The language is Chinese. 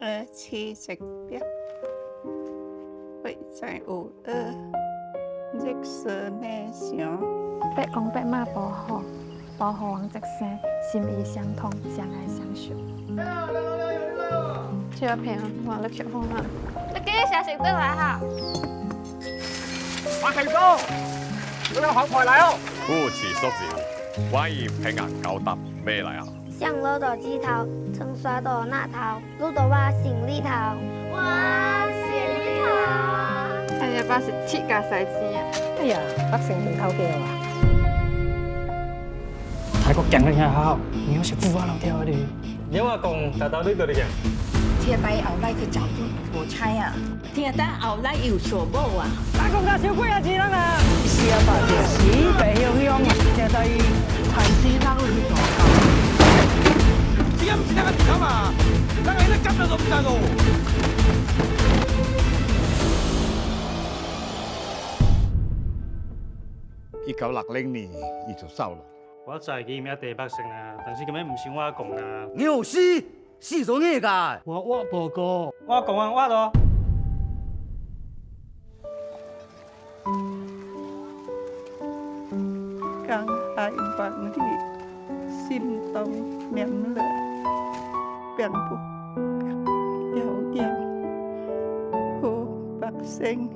黐直邊，會在有熱色內上。白公白馬保護，保護王直生，心意相通，相愛相守。照片我錄起好啦，你幾時成得來哈？馬成哥，我有好牌嚟哦！夫子叔子，關於平安高達咩嚟啊？上樓到幾頭，청刷到那頭，路到話行李頭。哇，行李頭！哎呀，把是鐵架細紙啊！哎呀，北城門口嘅話，泰國勁你係好，你要食富華樓跳嗰啲。有阿公大到呢度嚟嘅。聽帶後來去找啲無猜啊，聽帶後來有所無啊。大公家小鬼啊，智能啊！是啊，大隻屎鼻樣樣啊，聽帶陳師奶去做工。只咁只得一條嘛，但係咧急到咁大路。1960年伊就收啦。我就係見一地百姓啊，但是咁樣唔算我阿公啊。你有死咗咩㗎？我報告，我阿公啊，我咯。江海萬里，心動綿熱，並不遙遠，好百姓。